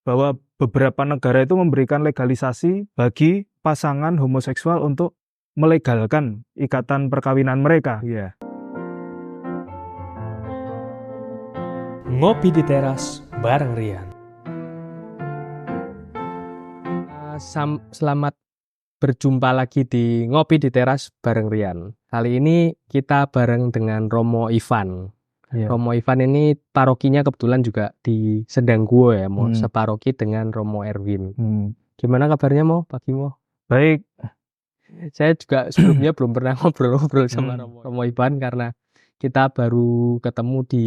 bahwa beberapa negara itu memberikan legalisasi bagi pasangan homoseksual untuk melegalkan ikatan perkawinan mereka. Iya. Ngopi di teras bareng Rian. Selamat berjumpa lagi di Ngopi di Teras bareng Rian. Kali ini kita bareng dengan Romo Ivan. Iya. Romo Ivan ini parokinya kebetulan juga di Sedangguo ya, Mo. Separoki dengan Romo Erwin. Gimana kabarnya, Mo? Pagi, Mo? Baik. Saya juga sebelumnya belum pernah ngobrol-ngobrol sama Romo Ivan karena kita baru ketemu di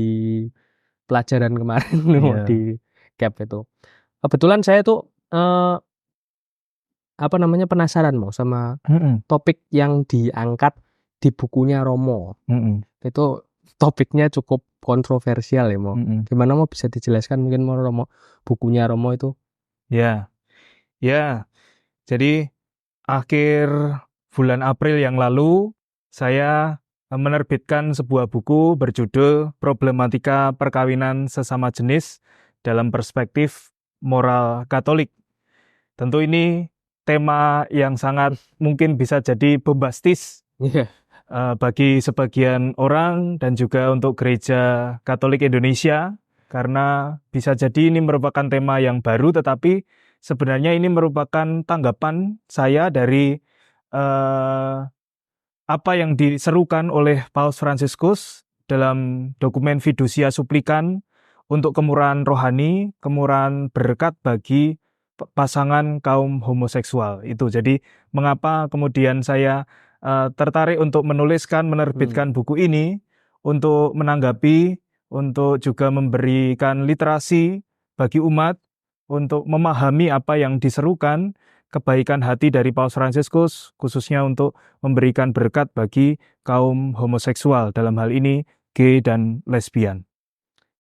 pelajaran kemarin di CAP itu. Kebetulan saya tuh penasaran Mo sama topik yang diangkat di bukunya Romo. Itu topiknya cukup kontroversial ya Mo. Gimana Mo bisa dijelaskan mungkin Mo Romo bukunya Romo itu? Ya. Jadi akhir bulan April yang lalu saya menerbitkan sebuah buku berjudul Problematika Perkawinan Sesama Jenis dalam Perspektif Moral Katolik. Tentu ini tema yang sangat mungkin bisa jadi bombastis bagi sebagian orang dan juga untuk Gereja Katolik Indonesia, karena bisa jadi ini merupakan tema yang baru, tetapi sebenarnya ini merupakan tanggapan saya dari apa yang diserukan oleh Paus Fransiskus dalam dokumen Fiducia Supplican untuk kemurahan rohani, kemurahan berkat bagi pasangan kaum homoseksual itu. Jadi mengapa kemudian saya tertarik untuk menerbitkan buku ini untuk menanggapi, untuk juga memberikan literasi bagi umat untuk memahami apa yang diserukan kebaikan hati dari Paus Fransiskus, khususnya untuk memberikan berkat bagi kaum homoseksual, dalam hal ini gay dan lesbian.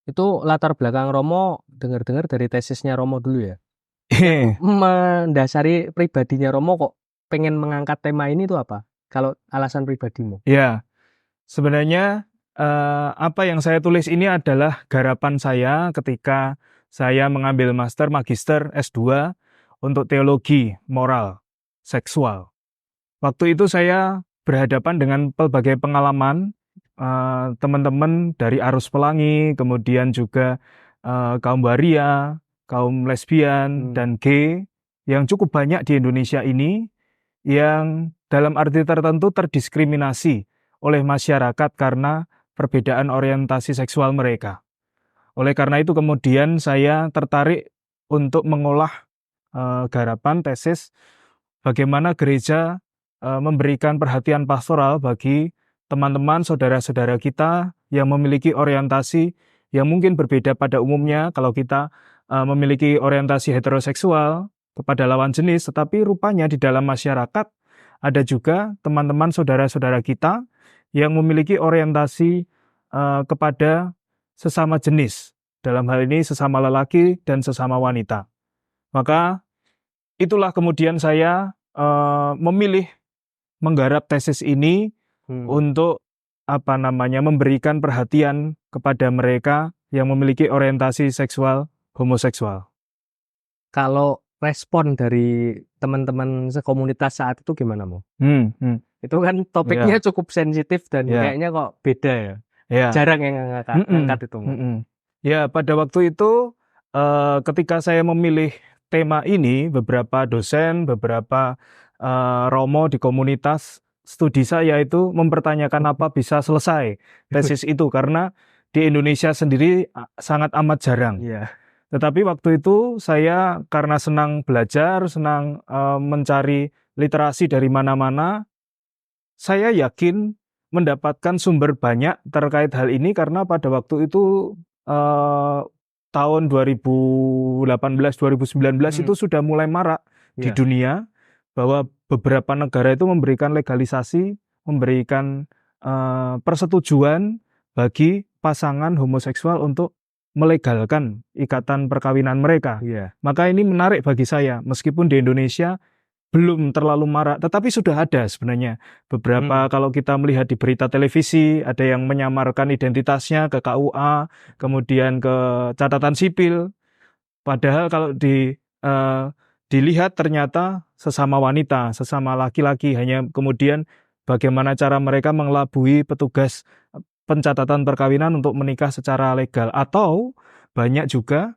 Itu latar belakang Romo, dengar-dengar dari tesisnya Romo dulu ya? Mendasari pribadinya Romo kok pengen mengangkat tema ini tuh apa? Kalau alasan pribadimu? Ya, sebenarnya apa yang saya tulis ini adalah garapan saya ketika saya mengambil master, magister, S2 untuk teologi moral seksual. Waktu itu saya berhadapan dengan pelbagai pengalaman teman-teman dari Arus Pelangi, kemudian juga kaum waria, kaum lesbian, dan gay yang cukup banyak di Indonesia ini, yang dalam arti tertentu terdiskriminasi oleh masyarakat karena perbedaan orientasi seksual mereka. Oleh karena itu kemudian saya tertarik untuk mengolah garapan tesis bagaimana gereja memberikan perhatian pastoral bagi teman-teman, saudara-saudara kita yang memiliki orientasi yang mungkin berbeda pada umumnya. Kalau kita memiliki orientasi heteroseksual kepada lawan jenis, tetapi rupanya di dalam masyarakat ada juga teman-teman, saudara-saudara kita yang memiliki orientasi kepada sesama jenis, dalam hal ini sesama lelaki dan sesama wanita. Maka itulah kemudian saya memilih menggarap tesis ini untuk memberikan perhatian kepada mereka yang memiliki orientasi seksual homoseksual. Kalau respon dari teman-teman sekomunitas saat itu gimana, Mo? Itu kan topiknya cukup sensitif dan kayaknya kok beda ya. Jarang yang ngangkat itu, Mo. Ya, pada waktu itu ketika saya memilih tema ini, beberapa dosen, beberapa romo di komunitas studi saya itu mempertanyakan apa bisa selesai tesis itu, karena di Indonesia sendiri sangat amat jarang. Tetapi waktu itu saya karena senang belajar, senang mencari literasi dari mana-mana, saya yakin mendapatkan sumber banyak terkait hal ini, karena pada waktu itu tahun 2018-2019 itu sudah mulai marak di dunia bahwa beberapa negara itu memberikan legalisasi, memberikan persetujuan bagi pasangan homoseksual untuk melegalkan ikatan perkawinan mereka. Maka ini menarik bagi saya, meskipun di Indonesia belum terlalu marak, tetapi sudah ada sebenarnya. Beberapa kalau kita melihat di berita televisi, ada yang menyamarkan identitasnya ke KUA, kemudian ke catatan sipil. Padahal kalau dilihat ternyata sesama wanita, sesama laki-laki, hanya kemudian bagaimana cara mereka mengelabui petugas pencatatan perkawinan untuk menikah secara legal. Atau banyak juga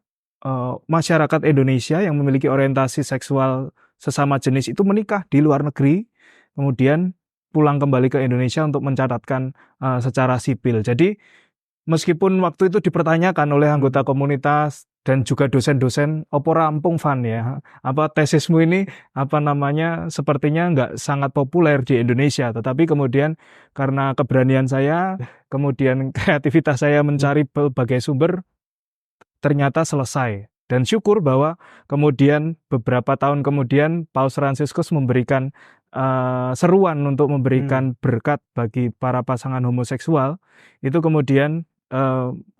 masyarakat Indonesia yang memiliki orientasi seksual sesama jenis itu menikah di luar negeri, kemudian pulang kembali ke Indonesia untuk mencatatkan secara sipil. Jadi meskipun waktu itu dipertanyakan oleh anggota komunitas dan juga dosen-dosen, opo rampung Van ya, apa tesismu ini sepertinya nggak sangat populer di Indonesia, tetapi kemudian karena keberanian saya, kemudian kreativitas saya mencari berbagai sumber, ternyata selesai. Dan syukur bahwa kemudian beberapa tahun kemudian Paus Fransiskus memberikan seruan untuk memberikan berkat bagi para pasangan homoseksual. Itu kemudian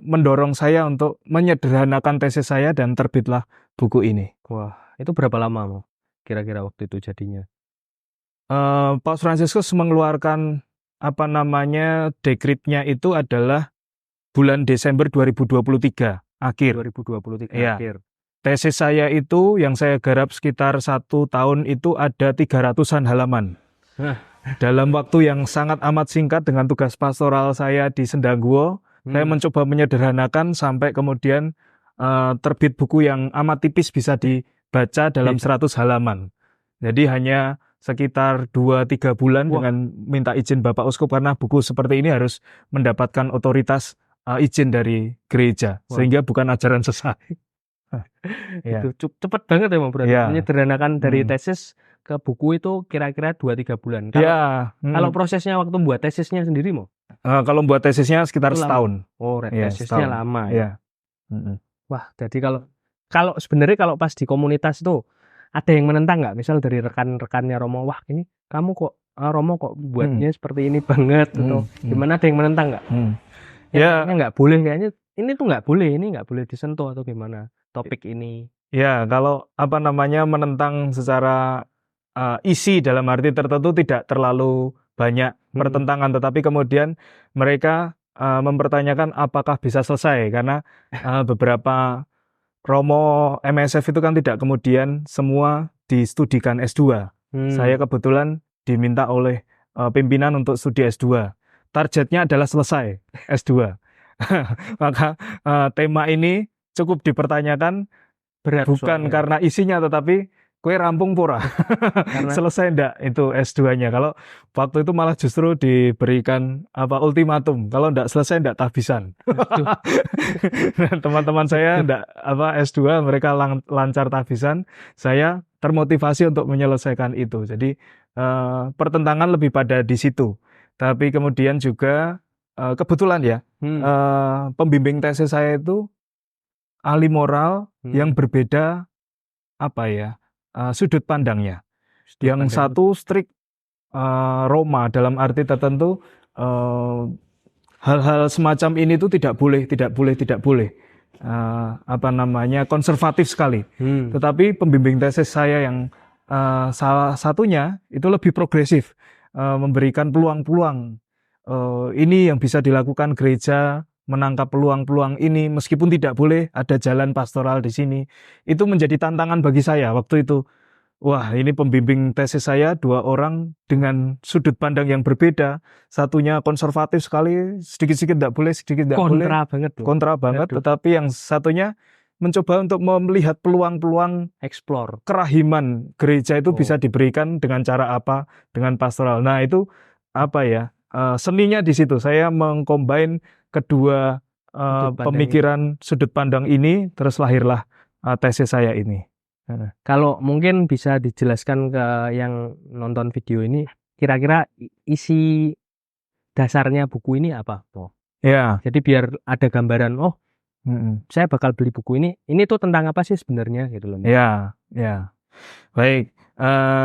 mendorong saya untuk menyederhanakan tesis saya dan terbitlah buku ini. Wah, itu berapa lama Mo? Kira-kira waktu itu jadinya? Paus Fransiskus mengeluarkan dekretnya itu adalah bulan Desember 2023 akhir. 2023 ya. akhir. Tesis saya itu yang saya garap sekitar 1 tahun itu ada 300-an halaman. Dalam waktu yang sangat amat singkat dengan tugas pastoral saya di Sendangguo, saya mencoba menyederhanakan sampai kemudian terbit buku yang amat tipis bisa dibaca dalam 100 halaman. Jadi hanya sekitar 2-3 bulan dengan minta izin Bapak Uskup, karena buku seperti ini harus mendapatkan otoritas izin dari gereja, sehingga bukan ajaran sesat. Itu cepet banget ya Mo, berarti menyederhanakan dari tesis ke buku itu kira-kira 2-3 bulan. Kalau prosesnya waktu buat tesisnya sendiri Mo? Kalau buat tesisnya sekitar setahun. Oh, tesisnya setahun. lama ya. Wah, jadi kalau sebenarnya kalau pas di komunitas itu ada yang menentang nggak? Misal dari rekan-rekannya Romo, wah ini kamu kok Romo kok buatnya seperti ini banget, atau gimana, ada yang menentang nggak? Ya nggak boleh, kayaknya ini tuh nggak boleh, ini nggak boleh disentuh atau gimana topik ini? Ya, kalau menentang secara isi dalam arti tertentu tidak terlalu banyak pertentangan, tetapi kemudian mereka mempertanyakan apakah bisa selesai, karena beberapa Romo MSF itu kan tidak kemudian semua distudikan S2. Saya kebetulan diminta oleh pimpinan untuk studi S2. Targetnya adalah selesai S2. Maka tema ini cukup dipertanyakan, berat bukan soalnya karena isinya, tetapi kue rampung pura selesai enggak itu S2-nya. Kalau waktu itu malah justru diberikan ultimatum, kalau enggak selesai enggak tahbisan. Dan teman-teman saya enggak S2, mereka lancar tahbisan. Saya termotivasi untuk menyelesaikan itu. Jadi pertentangan lebih pada di situ. Tapi kemudian juga kebetulan ya, pembimbing tesis saya itu ahli moral yang berbeda sudut pandangnya. Yang satu strict Roma, dalam arti tertentu hal-hal semacam ini tuh tidak boleh, konservatif sekali. Tetapi pembimbing tesis saya yang salah satunya itu lebih progresif, memberikan peluang-peluang. Ini yang bisa dilakukan gereja, menangkap peluang-peluang ini meskipun tidak boleh ada jalan pastoral di sini. Itu menjadi tantangan bagi saya waktu itu. Wah, ini pembimbing tesis saya 2 orang dengan sudut pandang yang berbeda. Satunya konservatif sekali, sedikit-sedikit tidak boleh, sedikit tidak boleh. Kontra banget. Tetapi yang satunya mencoba untuk melihat peluang-peluang explore kerahiman gereja itu bisa diberikan dengan cara apa, dengan pastoral. Nah, itu seninya di situ. Saya mengcombine kedua pemikiran sudut pandang ini, terus lahirlah tesis saya ini. Kalau mungkin bisa dijelaskan ke yang nonton video ini, kira-kira isi dasarnya buku ini apa? Ya. Jadi biar ada gambaran, saya bakal beli buku ini. Ini tuh tentang apa sih sebenarnya gitu loh. Ya. Baik.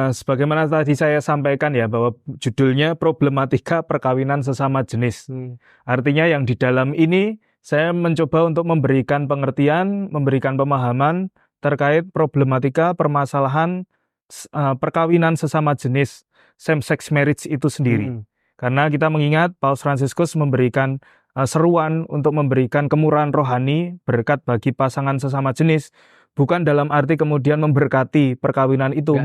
Sebagaimana tadi saya sampaikan ya, bahwa judulnya Problematika Perkawinan Sesama Jenis. Artinya yang di dalam ini saya mencoba untuk memberikan pengertian, memberikan pemahaman terkait problematika permasalahan perkawinan sesama jenis, same-sex marriage itu sendiri. Karena kita mengingat Paus Fransiskus memberikan seruan untuk memberikan kemurahan rohani, berkat bagi pasangan sesama jenis, bukan dalam arti kemudian memberkati perkawinan itu,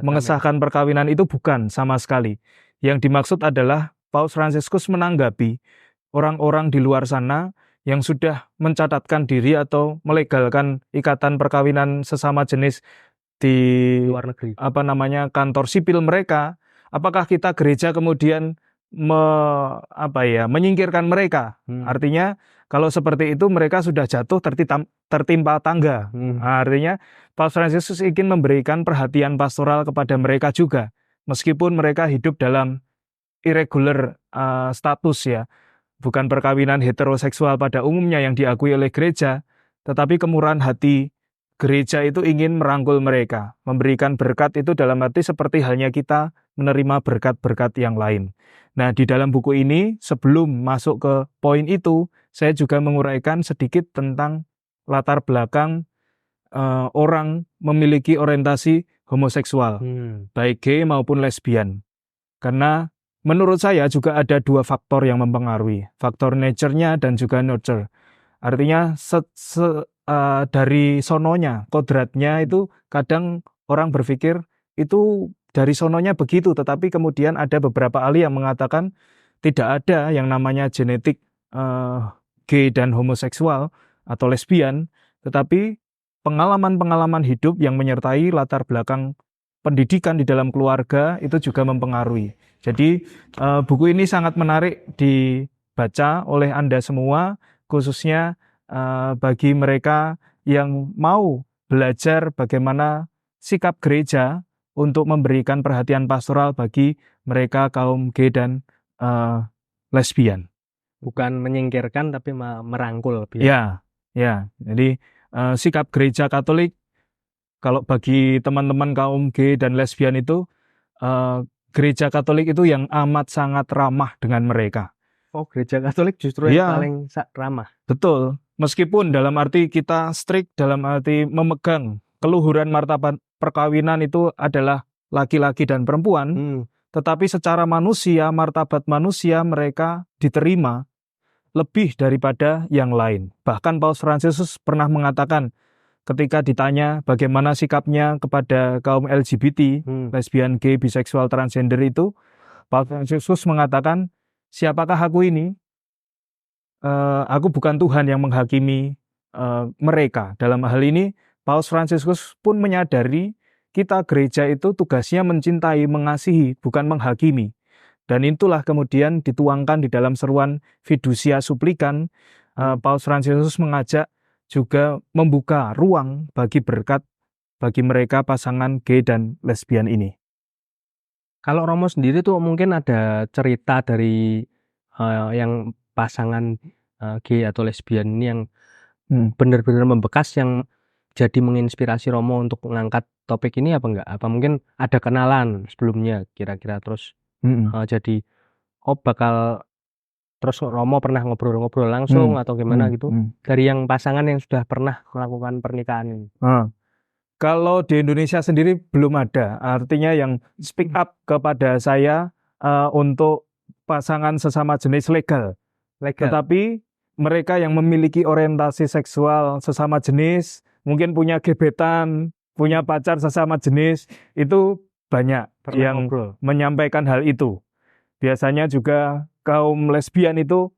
mengesahkan perkawinan itu, bukan sama sekali. Yang dimaksud adalah Paus Fransiskus menanggapi orang-orang di luar sana yang sudah mencatatkan diri atau melegalkan ikatan perkawinan sesama jenis di luar negeri, kantor sipil mereka. Apakah kita gereja kemudian menyingkirkan mereka? Artinya kalau seperti itu mereka sudah jatuh tertimpa tangga. Artinya Paus Fransiskus ingin memberikan perhatian pastoral kepada mereka juga, meskipun mereka hidup dalam irregular status ya, bukan perkawinan heteroseksual pada umumnya yang diakui oleh gereja, tetapi kemurahan hati gereja itu ingin merangkul mereka, memberikan berkat itu dalam arti seperti halnya kita menerima berkat-berkat yang lain. Nah, di dalam buku ini, sebelum masuk ke poin itu, saya juga menguraikan sedikit tentang latar belakang orang memiliki orientasi homoseksual, baik gay maupun lesbian. Karena menurut saya juga ada dua faktor yang mempengaruhi, faktor nature-nya dan juga nurture. Artinya dari sononya, kodratnya itu kadang orang berpikir itu dari sononya begitu, tetapi kemudian ada beberapa ahli yang mengatakan tidak ada yang namanya genetik gay dan homoseksual atau lesbian, tetapi pengalaman-pengalaman hidup yang menyertai latar belakang pendidikan di dalam keluarga itu juga mempengaruhi. Jadi buku ini sangat menarik dibaca oleh Anda semua, khususnya bagi mereka yang mau belajar bagaimana sikap gereja untuk memberikan perhatian pastoral bagi mereka kaum gay dan lesbian. Bukan menyingkirkan tapi merangkul. Ya. Jadi sikap gereja Katolik, kalau bagi teman-teman kaum gay dan lesbian itu, gereja Katolik itu yang amat sangat ramah dengan mereka. Oh, gereja Katolik justru yang paling ramah. Betul. Meskipun dalam arti kita strict, dalam arti memegang keluhuran martabat perkawinan itu adalah laki-laki dan perempuan, tetapi secara manusia, martabat manusia mereka diterima lebih daripada yang lain. Bahkan Paus Fransiskus pernah mengatakan ketika ditanya bagaimana sikapnya kepada kaum LGBT, lesbian, gay, biseksual, transgender itu, Paus Fransiskus mengatakan, siapakah aku ini? Aku bukan Tuhan yang menghakimi mereka. Dalam hal ini, Paus Fransiskus pun menyadari kita gereja itu tugasnya mencintai, mengasihi, bukan menghakimi. Dan itulah kemudian dituangkan di dalam seruan Fiducia Supplican. Paus Fransiskus mengajak juga membuka ruang bagi berkat bagi mereka pasangan gay dan lesbian ini. Kalau Romo sendiri tuh mungkin ada cerita dari yang pasangan gay atau lesbian ini yang benar-benar membekas, yang jadi menginspirasi Romo untuk mengangkat topik ini apa enggak? Apa mungkin ada kenalan sebelumnya kira-kira terus jadi bakal terus Romo pernah ngobrol-ngobrol langsung atau gimana gitu dari yang pasangan yang sudah pernah melakukan pernikahan ini? Kalau di Indonesia sendiri belum ada, artinya yang speak up kepada saya untuk pasangan sesama jenis legal. Tetapi mereka yang memiliki orientasi seksual sesama jenis, mungkin punya gebetan, punya pacar sesama jenis, itu banyak yang menyampaikan hal itu. Biasanya juga kaum lesbian itu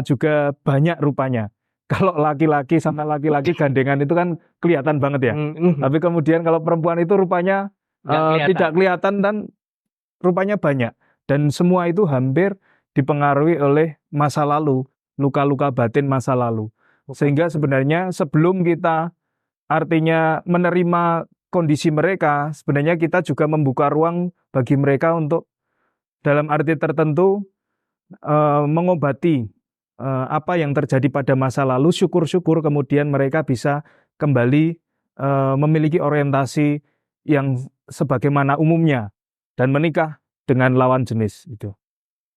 juga banyak rupanya. Kalau laki-laki sama laki-laki gandengan itu kan kelihatan banget ya. Tapi kemudian kalau perempuan itu rupanya tidak kelihatan dan rupanya banyak. Dan semua itu hampir dipengaruhi oleh masa lalu, luka-luka batin masa lalu. Sehingga sebenarnya sebelum kita artinya menerima kondisi mereka, sebenarnya kita juga membuka ruang bagi mereka untuk dalam arti tertentu mengobati apa yang terjadi pada masa lalu. Syukur-syukur kemudian mereka bisa kembali memiliki orientasi yang sebagaimana umumnya dan menikah dengan lawan jenis itu.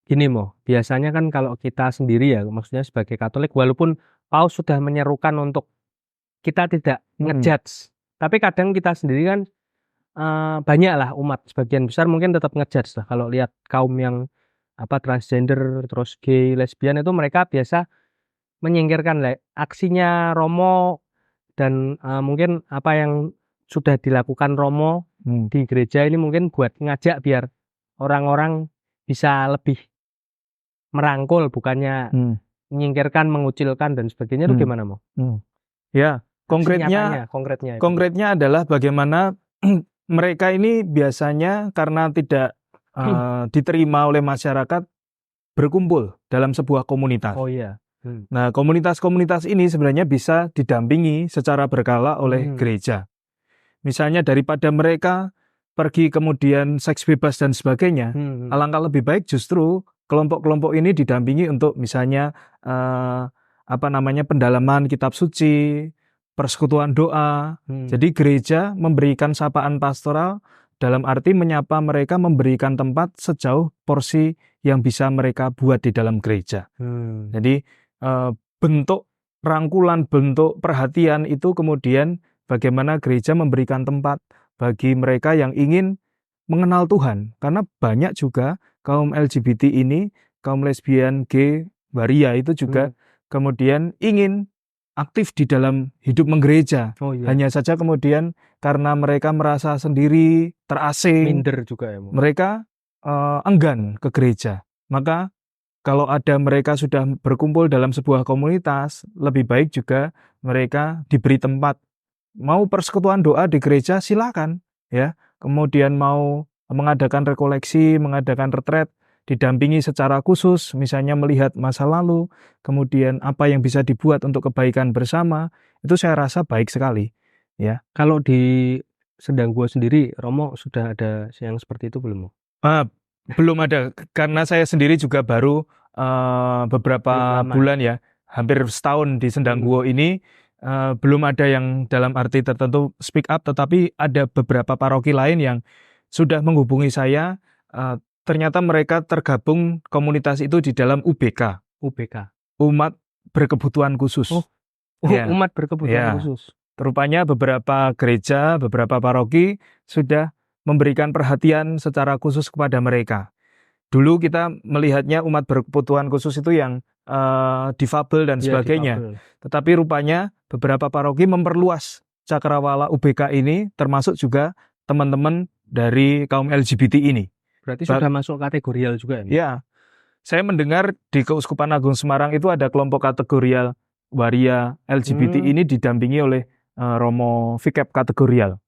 Gini Mo, biasanya kan kalau kita sendiri ya, maksudnya sebagai Katolik, walaupun Paus sudah menyerukan untuk kita tidak ngejudge, tapi kadang kita sendiri kan banyak lah umat, sebagian besar mungkin tetap ngejudge lah. Kalau lihat kaum yang transgender, terus gay, lesbian itu mereka biasa menyingkirkan aksinya Romo Dan mungkin apa yang sudah dilakukan Romo di gereja ini mungkin buat ngajak biar orang-orang bisa lebih merangkul, bukannya menyingkirkan, mengucilkan dan sebagainya. Itu gimana, Mo? Ya, konkretnya Konkretnya adalah bagaimana mereka ini biasanya karena tidak diterima oleh masyarakat berkumpul dalam sebuah komunitas. Oh iya. Nah, komunitas-komunitas ini sebenarnya bisa didampingi secara berkala oleh gereja. Misalnya daripada mereka pergi kemudian seks bebas dan sebagainya, alangkah lebih baik justru kelompok-kelompok ini didampingi untuk misalnya pendalaman kitab suci, persekutuan doa. Jadi gereja memberikan sapaan pastoral dalam arti menyapa mereka, memberikan tempat sejauh porsi yang bisa mereka buat di dalam gereja. Jadi bentuk rangkulan, bentuk perhatian itu kemudian bagaimana gereja memberikan tempat bagi mereka yang ingin mengenal Tuhan. Karena banyak juga kaum LGBT ini, kaum lesbian, gay, waria itu juga kemudian ingin aktif di dalam hidup menggereja. Oh iya. Hanya saja kemudian karena mereka merasa sendiri, terasing, minder juga ya, Mo. mereka enggan ke gereja. Maka kalau ada mereka sudah berkumpul dalam sebuah komunitas, lebih baik juga mereka diberi tempat. Mau persekutuan doa di gereja silakan, ya. Kemudian mau mengadakan rekoleksi, mengadakan retret, didampingi secara khusus, misalnya melihat masa lalu, kemudian apa yang bisa dibuat untuk kebaikan bersama, itu saya rasa baik sekali, ya. Kalau di Sendang Gua sendiri, Romo sudah ada yang seperti itu belum, Mo? Belum ada, karena saya sendiri juga baru beberapa bulan ya, hampir setahun di Sendang Gua ini. Belum ada yang dalam arti tertentu speak up, tetapi ada beberapa paroki lain yang sudah menghubungi saya. Ternyata mereka tergabung komunitas itu di dalam UBK, Umat Berkebutuhan Khusus. Ya. Umat Berkebutuhan Khusus. Rupanya beberapa gereja, beberapa paroki sudah memberikan perhatian secara khusus kepada mereka. Dulu kita melihatnya umat berkebutuhan khusus itu yang difabel dan sebagainya. Difabel. Tetapi rupanya beberapa paroki memperluas cakrawala UBK ini, termasuk juga teman-teman dari kaum LGBT ini. Berarti sudah masuk kategorial juga ya? Ya, saya mendengar di Keuskupan Agung Semarang itu ada kelompok kategorial waria LGBT ini didampingi oleh Romo Vikep kategorial.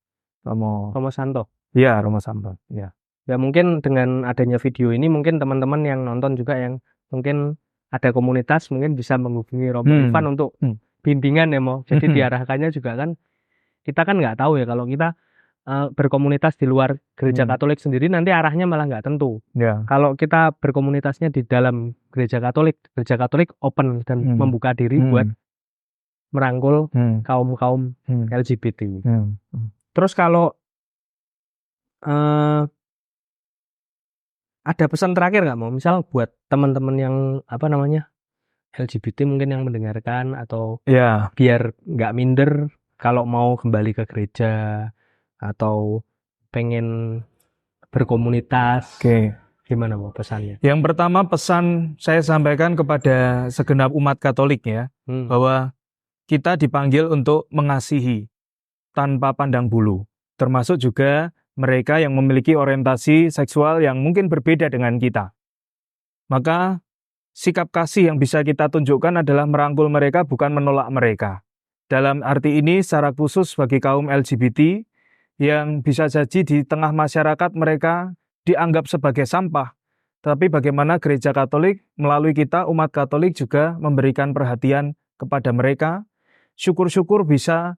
Romo Santo. Ya, Romo Santo. Ya. Ya mungkin dengan adanya video ini mungkin teman-teman yang nonton juga yang mungkin ada komunitas mungkin bisa menghubungi Romo Ivan untuk bimbingan ya, Mo. Jadi diarahkannya juga kan kita kan nggak tahu ya kalau kita berkomunitas di luar gereja Katolik sendiri nanti arahnya malah nggak tentu. Ya. Kalau kita berkomunitasnya di dalam gereja Katolik open dan membuka diri buat merangkul kaum LGBT. Terus kalau ada pesan terakhir nggak, Mau? Misal buat teman-teman yang LGBT mungkin yang mendengarkan atau biar nggak minder kalau mau kembali ke gereja atau pengen berkomunitas. Gimana, Mau, pesannya? Yang pertama pesan saya sampaikan kepada segenap umat Katolik ya, bahwa kita dipanggil untuk mengasihi tanpa pandang bulu, termasuk juga mereka yang memiliki orientasi seksual yang mungkin berbeda dengan kita. Maka sikap kasih yang bisa kita tunjukkan adalah merangkul mereka, bukan menolak mereka. Dalam arti ini secara khusus bagi kaum LGBT yang bisa jadi di tengah masyarakat mereka dianggap sebagai sampah. Tapi bagaimana gereja Katolik melalui kita umat Katolik juga memberikan perhatian kepada mereka. Syukur-syukur bisa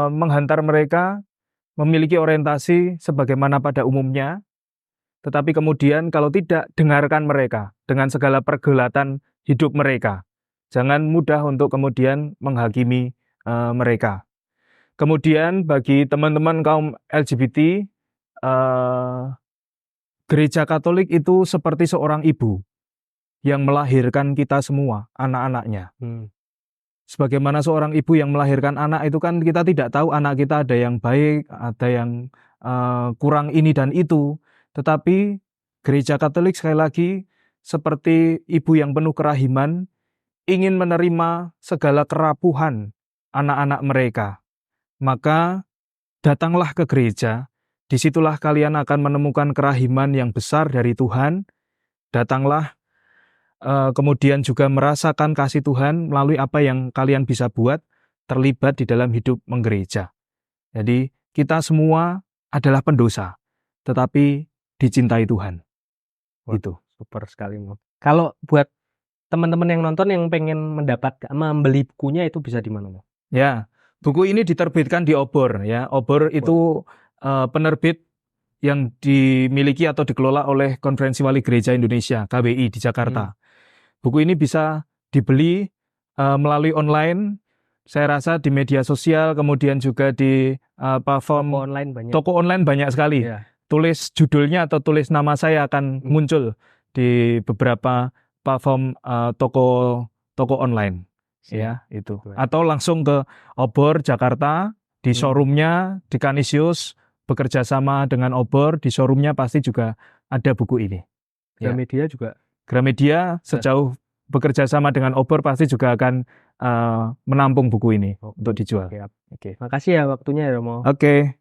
menghantar mereka memiliki orientasi sebagaimana pada umumnya, tetapi kemudian kalau tidak, dengarkan mereka dengan segala pergulatan hidup mereka. Jangan mudah untuk kemudian menghakimi mereka. Kemudian bagi teman-teman kaum LGBT, gereja Katolik itu seperti seorang ibu yang melahirkan kita semua, anak-anaknya. Sebagaimana seorang ibu yang melahirkan anak itu kan kita tidak tahu anak kita ada yang baik, ada yang kurang ini dan itu. Tetapi gereja Katolik sekali lagi seperti ibu yang penuh kerahiman, ingin menerima segala kerapuhan anak-anak mereka. Maka datanglah ke gereja, disitulah kalian akan menemukan kerahiman yang besar dari Tuhan. Datanglah, kemudian juga merasakan kasih Tuhan melalui apa yang kalian bisa buat, terlibat di dalam hidup menggereja. Jadi kita semua adalah pendosa, tetapi dicintai Tuhan. Itu super sekali, Mo. Kalau buat teman-teman yang nonton yang pengen membeli bukunya itu bisa di mana, Mo? Ya, buku ini diterbitkan di Obor ya. Obor itu penerbit yang dimiliki atau dikelola oleh Konferensi Wali Gereja Indonesia (KWI) di Jakarta. Buku ini bisa dibeli melalui online. Saya rasa di media sosial, kemudian juga di platform toko online banyak sekali. Ya. Tulis judulnya atau tulis nama saya akan muncul di beberapa platform toko online. Ya, itu. Atau langsung ke Obor Jakarta, di showroomnya di Canisius, bekerja sama dengan Obor, di showroomnya pasti juga ada buku ini. Gramedia juga. Gramedia sejauh bekerja sama dengan Obor pasti juga akan menampung buku ini untuk dijual. Oke. Makasih ya waktunya ya, Romo. Oke.